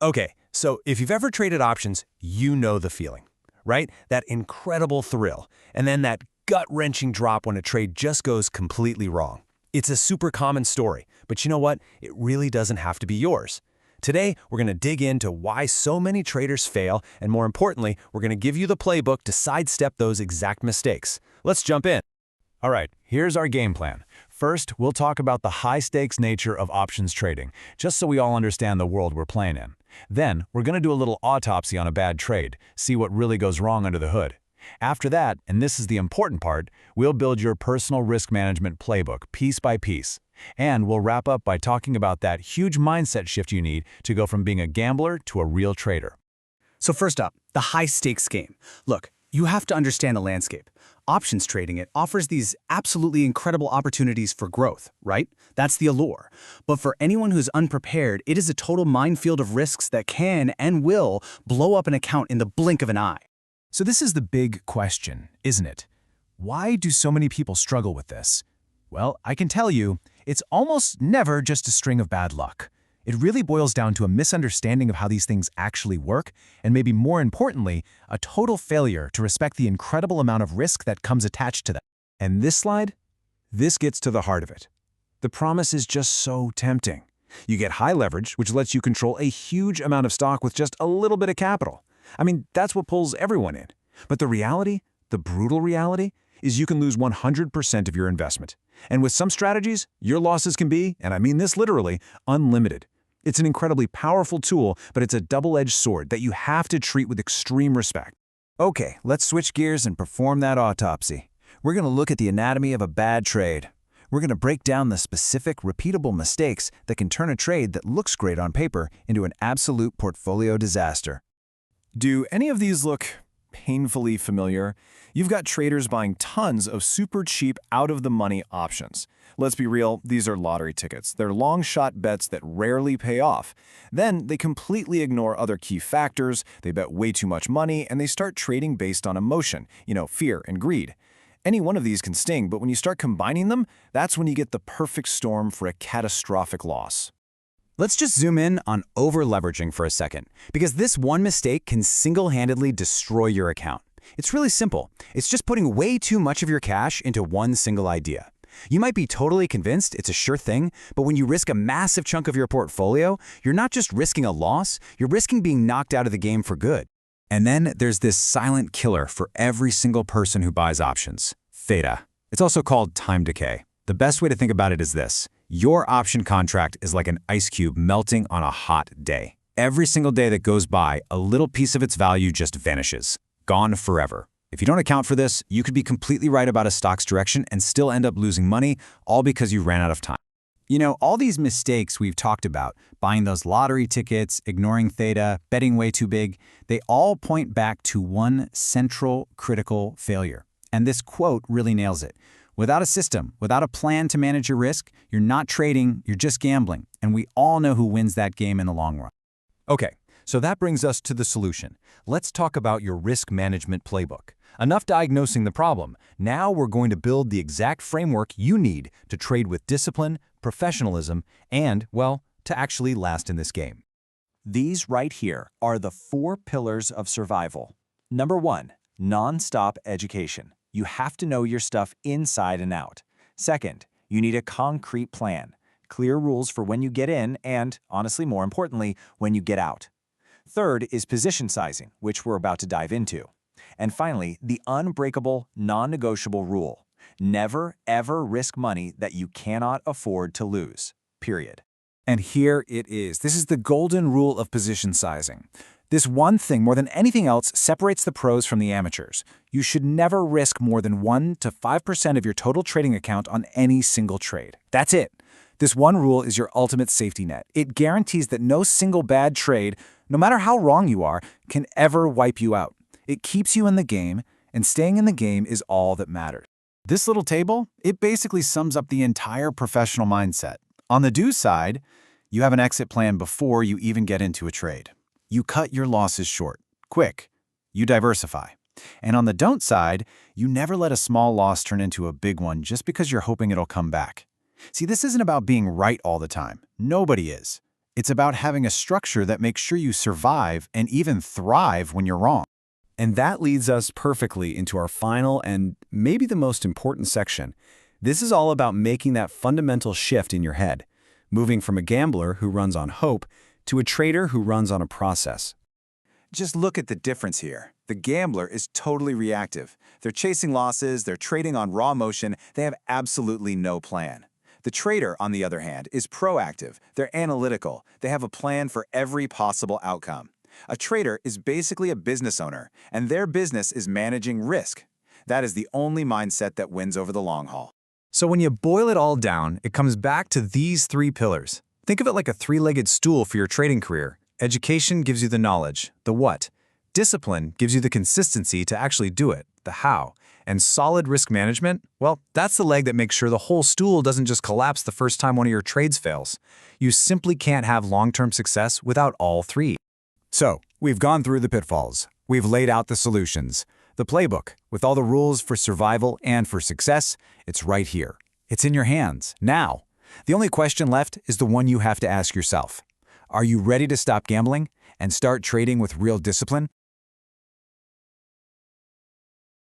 Okay, so if you've ever traded options, you know the feeling, right? That incredible thrill, and then that gut-wrenching drop when a trade just goes completely wrong. It's a super common story, but you know what? It really doesn't have to be yours. Today, we're going to dig into why so many traders fail, and more importantly, we're going to give you the playbook to sidestep those exact mistakes. Let's jump in. All right, here's our game plan. First, we'll talk about the high-stakes nature of options trading, just so we all understand the world we're playing in. Then, we're going to do a little autopsy on a bad trade, see what really goes wrong under the hood. After that, and this is the important part, we'll build your personal risk management playbook piece by piece. And we'll wrap up by talking about that huge mindset shift you need to go from being a gambler to a real trader. So first up, the high-stakes game. Look, you have to understand the landscape. Options trading, it offers these absolutely incredible opportunities for growth, right? That's the allure. But for anyone who's unprepared, it is a total minefield of risks that can and will blow up an account in the blink of an eye. So this is the big question, isn't it? Why do so many people struggle with this? Well, I can tell you, it's almost never just a string of bad luck. It really boils down to a misunderstanding of how these things actually work, and maybe more importantly, a total failure to respect the incredible amount of risk that comes attached to them. And this slide? This gets to the heart of it. The promise is just so tempting. You get high leverage, which lets you control a huge amount of stock with just a little bit of capital. I mean, that's what pulls everyone in. But the reality, the brutal reality, is you can lose 100% of your investment. And with some strategies, your losses can be, and I mean this literally, unlimited. It's an incredibly powerful tool, but it's a double-edged sword that you have to treat with extreme respect. Okay, let's switch gears and perform that autopsy. We're going to look at the anatomy of a bad trade. We're going to break down the specific, repeatable mistakes that can turn a trade that looks great on paper into an absolute portfolio disaster. Do any of these look painfully familiar? You've got traders buying tons of super cheap, out-of-the-money options. Let's be real, these are lottery tickets. They're long-shot bets that rarely pay off. Then they completely ignore other key factors, they bet way too much money, and they start trading based on emotion, fear and greed. Any one of these can sting, but when you start combining them, that's when you get the perfect storm for a catastrophic loss. Let's just zoom in on over-leveraging for a second, because this one mistake can single-handedly destroy your account. It's really simple. It's just putting way too much of your cash into one single idea. You might be totally convinced it's a sure thing, but when you risk a massive chunk of your portfolio, you're not just risking a loss, you're risking being knocked out of the game for good. And then there's this silent killer for every single person who buys options: theta. It's also called time decay. The best way to think about it is this. Your option contract is like an ice cube melting on a hot day. Every single day that goes by, a little piece of its value just vanishes, gone forever. If you don't account for this, you could be completely right about a stock's direction and still end up losing money, all because you ran out of time. All these mistakes we've talked about, buying those lottery tickets, ignoring theta, betting way too big, they all point back to one central critical failure. And this quote really nails it. Without a system, without a plan to manage your risk, you're not trading, you're just gambling. And we all know who wins that game in the long run. Okay, so that brings us to the solution. Let's talk about your risk management playbook. Enough diagnosing the problem. Now we're going to build the exact framework you need to trade with discipline, professionalism, and, well, to actually last in this game. These right here are the 4 pillars of survival. Number 1, non-stop education. You have to know your stuff inside and out. Second, you need a concrete plan, clear rules for when you get in and, honestly, more importantly, when you get out. Third is position sizing, which we're about to dive into. And finally, the unbreakable, non-negotiable rule. Never, ever risk money that you cannot afford to lose. Period. And here it is. This is the golden rule of position sizing. This one thing, more than anything else, separates the pros from the amateurs. You should never risk more than 1 to 5% of your total trading account on any single trade. That's it. This one rule is your ultimate safety net. It guarantees that no single bad trade, no matter how wrong you are, can ever wipe you out. It keeps you in the game, and staying in the game is all that matters. This little table, it basically sums up the entire professional mindset. On the do side, you have an exit plan before you even get into a trade. You cut your losses short, quick. You diversify. And on the don't side, you never let a small loss turn into a big one just because you're hoping it'll come back. See, this isn't about being right all the time. Nobody is. It's about having a structure that makes sure you survive and even thrive when you're wrong. And that leads us perfectly into our final and maybe the most important section. This is all about making that fundamental shift in your head, moving from a gambler who runs on hope to a trader who runs on a process. Just look at the difference here. The gambler is totally reactive. They're chasing losses, they're trading on raw emotion, they have absolutely no plan. The trader, on the other hand, is proactive. They're analytical. They have a plan for every possible outcome. A trader is basically a business owner, and their business is managing risk. That is the only mindset that wins over the long haul. So when you boil it all down, it comes back to these three pillars. Think of it like a three-legged stool for your trading career. Education gives you the knowledge, the what. Discipline gives you the consistency to actually do it, the how. And solid risk management, well, that's the leg that makes sure the whole stool doesn't just collapse the first time one of your trades fails. You simply can't have long-term success without all three. So, we've gone through the pitfalls. We've laid out the solutions. The playbook, with all the rules for survival and for success, it's right here. It's in your hands, now. The only question left is the one you have to ask yourself. Are you ready to stop gambling and start trading with real discipline?